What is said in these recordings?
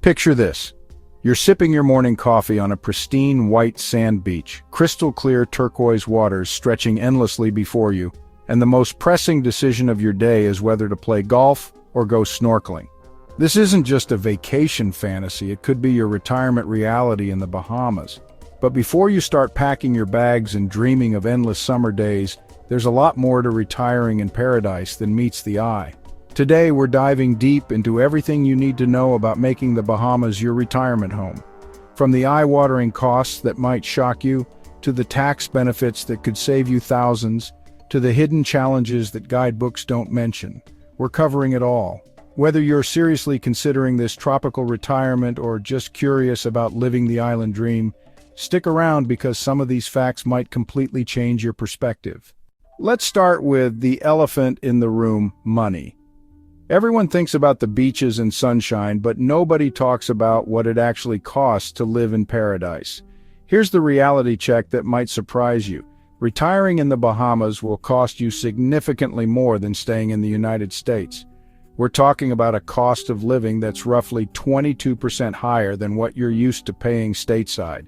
Picture this. You're sipping your morning coffee on a pristine white sand beach, crystal clear turquoise waters stretching endlessly before you, and the most pressing decision of your day is whether to play golf or go snorkeling. This isn't just a vacation fantasy, it could be your retirement reality in the Bahamas. But before you start packing your bags and dreaming of endless summer days, there's a lot more to retiring in paradise than meets the eye. Today, we're diving deep into everything you need to know about making the Bahamas your retirement home. From the eye-watering costs that might shock you, to the tax benefits that could save you thousands, to the hidden challenges that guidebooks don't mention. We're covering it all. Whether you're seriously considering this tropical retirement or just curious about living the island dream, stick around because some of these facts might completely change your perspective. Let's start with the elephant in the room, money. Everyone thinks about the beaches and sunshine, but nobody talks about what it actually costs to live in paradise. Here's the reality check that might surprise you. Retiring in the Bahamas will cost you significantly more than staying in the United States. We're talking about a cost of living that's roughly 22% higher than what you're used to paying stateside.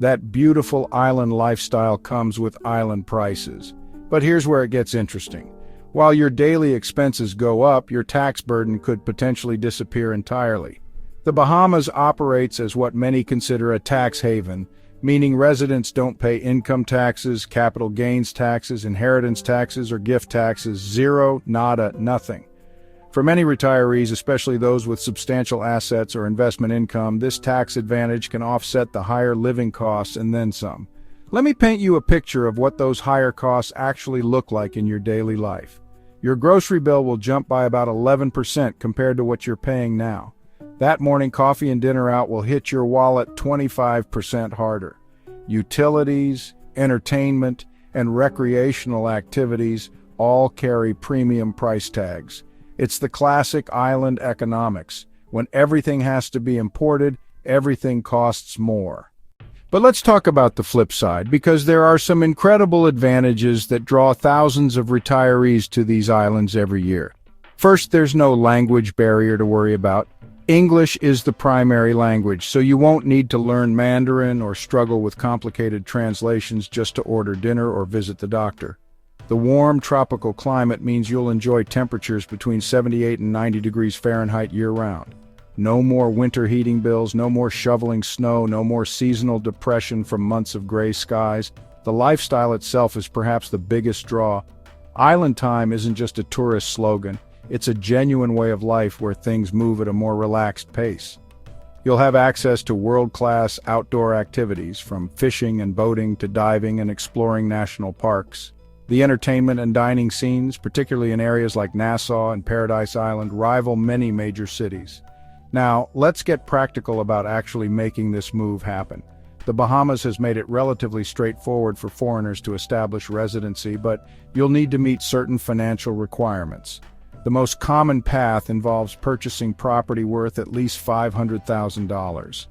That beautiful island lifestyle comes with island prices. But here's where it gets interesting. While your daily expenses go up, your tax burden could potentially disappear entirely. The Bahamas operates as what many consider a tax haven, meaning residents don't pay income taxes, capital gains taxes, inheritance taxes, or gift taxes. Zero, nada, nothing. For many retirees, especially those with substantial assets or investment income, this tax advantage can offset the higher living costs and then some. Let me paint you a picture of what those higher costs actually look like in your daily life. Your grocery bill will jump by about 11% compared to what you're paying now. That morning coffee and dinner out will hit your wallet 25% harder. Utilities, entertainment, and recreational activities all carry premium price tags. It's the classic island economics. When everything has to be imported, everything costs more. But let's talk about the flip side, because there are some incredible advantages that draw thousands of retirees to these islands every year. First, there's no language barrier to worry about. English is the primary language, so you won't need to learn Mandarin or struggle with complicated translations just to order dinner or visit the doctor. The warm tropical climate means you'll enjoy temperatures between 78 and 90 degrees Fahrenheit year-round. No more winter heating bills, no more shoveling snow, no more seasonal depression from months of gray skies. The lifestyle itself is perhaps the biggest draw. Island time isn't just a tourist slogan, it's a genuine way of life where things move at a more relaxed pace. You'll have access to world-class outdoor activities, from fishing and boating to diving and exploring national parks. The entertainment and dining scenes, particularly in areas like Nassau and Paradise Island, rival many major cities. Now, let's get practical about actually making this move happen. The Bahamas has made it relatively straightforward for foreigners to establish residency, but you'll need to meet certain financial requirements. The most common path involves purchasing property worth at least $500,000.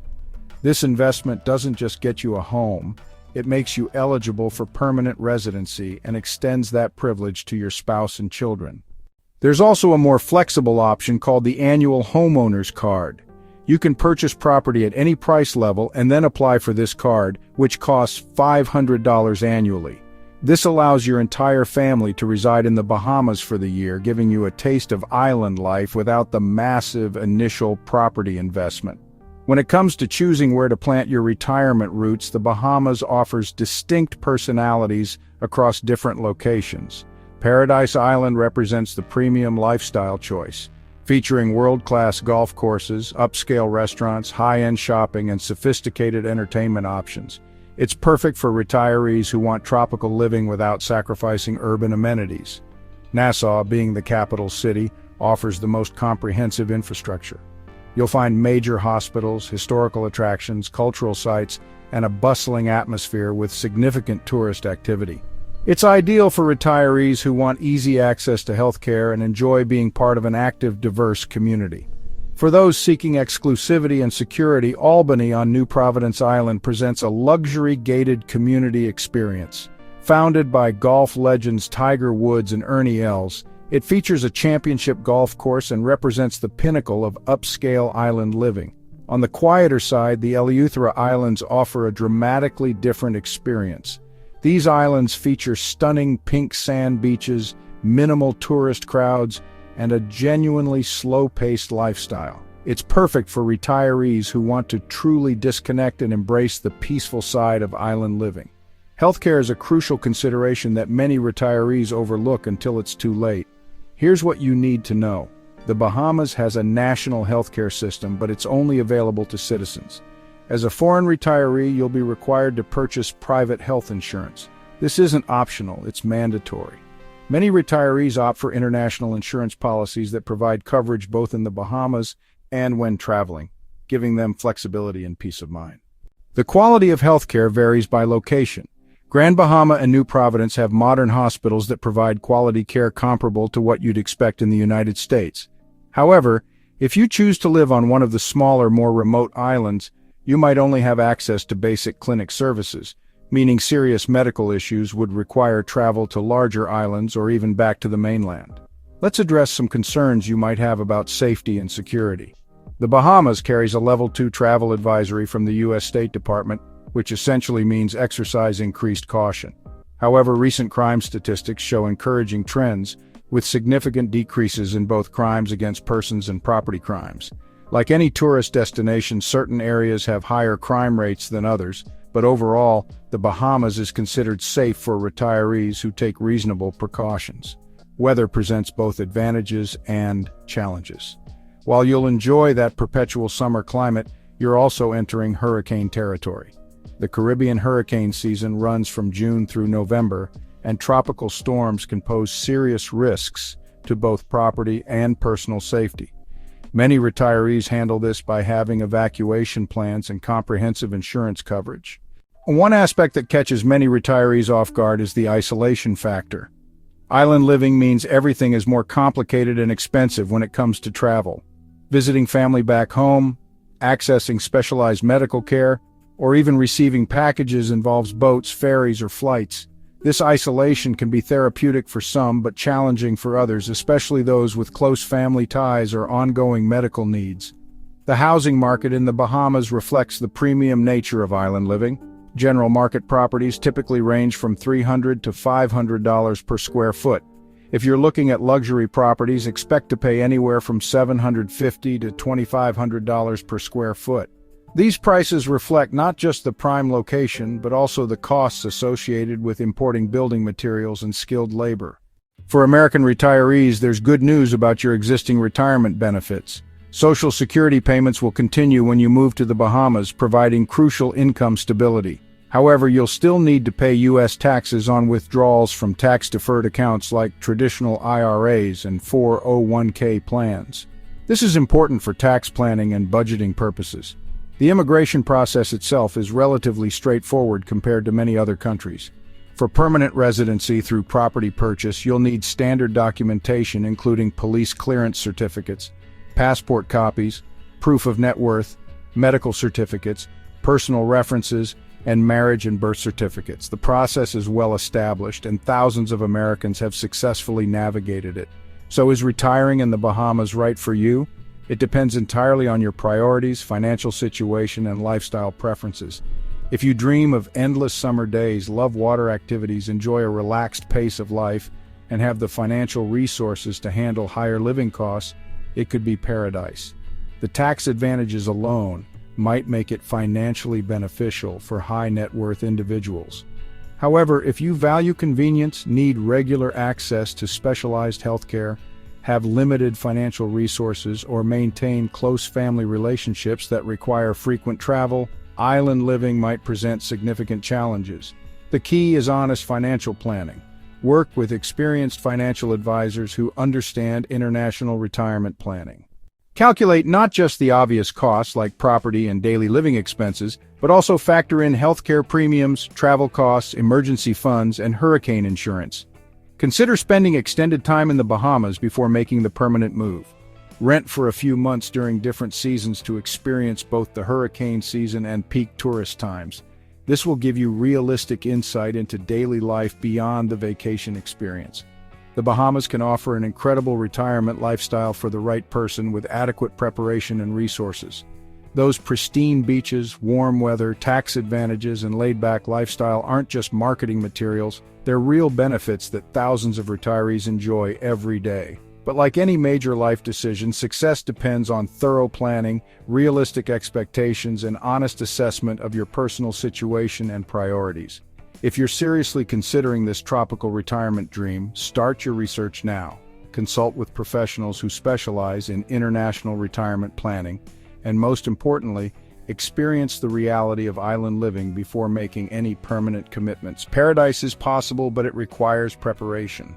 This investment doesn't just get you a home, it makes you eligible for permanent residency and extends that privilege to your spouse and children. There's also a more flexible option called the annual homeowner's card. You can purchase property at any price level and then apply for this card, which costs $500 annually. This allows your entire family to reside in the Bahamas for the year, giving you a taste of island life without the massive initial property investment. When it comes to choosing where to plant your retirement roots, the Bahamas offers distinct personalities across different locations. Paradise Island represents the premium lifestyle choice, featuring world-class golf courses, upscale restaurants, high-end shopping, and sophisticated entertainment options. It's perfect for retirees who want tropical living without sacrificing urban amenities. Nassau, being the capital city, offers the most comprehensive infrastructure. You'll find major hospitals, historical attractions, cultural sites, and a bustling atmosphere with significant tourist activity. It's ideal for retirees who want easy access to healthcare and enjoy being part of an active, diverse community. For those seeking exclusivity and security, Albany on New Providence Island presents a luxury gated community experience. Founded by golf legends Tiger Woods and Ernie Els, it features a championship golf course and represents the pinnacle of upscale island living. On the quieter side, the Eleuthera Islands offer a dramatically different experience. These islands feature stunning pink sand beaches, minimal tourist crowds, and a genuinely slow-paced lifestyle. It's perfect for retirees who want to truly disconnect and embrace the peaceful side of island living. Healthcare is a crucial consideration that many retirees overlook until it's too late. Here's what you need to know. The Bahamas has a national healthcare system, but it's only available to citizens. As a foreign retiree, you'll be required to purchase private health insurance. This isn't optional, it's mandatory. Many retirees opt for international insurance policies that provide coverage both in the Bahamas and when traveling, giving them flexibility and peace of mind. The quality of healthcare varies by location. Grand Bahama and New Providence have modern hospitals that provide quality care comparable to what you'd expect in the United States. However, if you choose to live on one of the smaller, more remote islands, you might only have access to basic clinic services, meaning serious medical issues would require travel to larger islands or even back to the mainland. Let's address some concerns you might have about safety and security. The Bahamas carries a Level 2 travel advisory from the U.S. State Department, which essentially means exercise increased caution. However, recent crime statistics show encouraging trends, with significant decreases in both crimes against persons and property crimes. Like any tourist destination, certain areas have higher crime rates than others, but overall, the Bahamas is considered safe for retirees who take reasonable precautions. Weather presents both advantages and challenges. While you'll enjoy that perpetual summer climate, you're also entering hurricane territory. The Caribbean hurricane season runs from June through November, and tropical storms can pose serious risks to both property and personal safety. Many retirees handle this by having evacuation plans and comprehensive insurance coverage. One aspect that catches many retirees off guard is the isolation factor. Island living means everything is more complicated and expensive when it comes to travel. Visiting family back home, accessing specialized medical care, or even receiving packages involves boats, ferries, or flights. This isolation can be therapeutic for some, but challenging for others, especially those with close family ties or ongoing medical needs. The housing market in the Bahamas reflects the premium nature of island living. General market properties typically range from $300 to $500 per square foot. If you're looking at luxury properties, expect to pay anywhere from $750 to $2,500 per square foot. These prices reflect not just the prime location, but also the costs associated with importing building materials and skilled labor. For American retirees, there's good news about your existing retirement benefits. Social Security payments will continue when you move to the Bahamas, providing crucial income stability. However, you'll still need to pay U.S. taxes on withdrawals from tax-deferred accounts like traditional IRAs and 401k plans. This is important for tax planning and budgeting purposes. The immigration process itself is relatively straightforward compared to many other countries. For permanent residency through property purchase, you'll need standard documentation including police clearance certificates, passport copies, proof of net worth, medical certificates, personal references, and marriage and birth certificates. The process is well established, and thousands of Americans have successfully navigated it. So is retiring in the Bahamas right for you? It depends entirely on your priorities, financial situation, and lifestyle preferences. If you dream of endless summer days, love water activities, enjoy a relaxed pace of life, and have the financial resources to handle higher living costs, it could be paradise. The tax advantages alone might make it financially beneficial for high net worth individuals. However, if you value convenience, need regular access to specialized healthcare, have limited financial resources, or maintain close family relationships that require frequent travel, island living might present significant challenges. The key is honest financial planning. Work with experienced financial advisors who understand international retirement planning. Calculate not just the obvious costs like property and daily living expenses, but also factor in healthcare premiums, travel costs, emergency funds, and hurricane insurance. Consider spending extended time in the Bahamas before making the permanent move. Rent for a few months during different seasons to experience both the hurricane season and peak tourist times. This will give you realistic insight into daily life beyond the vacation experience. The Bahamas can offer an incredible retirement lifestyle for the right person with adequate preparation and resources. Those pristine beaches, warm weather, tax advantages, and laid-back lifestyle aren't just marketing materials, they're real benefits that thousands of retirees enjoy every day. But like any major life decision, success depends on thorough planning, realistic expectations, and honest assessment of your personal situation and priorities. If you're seriously considering this tropical retirement dream, start your research now. Consult with professionals who specialize in international retirement planning, and most importantly, experience the reality of island living before making any permanent commitments. Paradise is possible, but it requires preparation.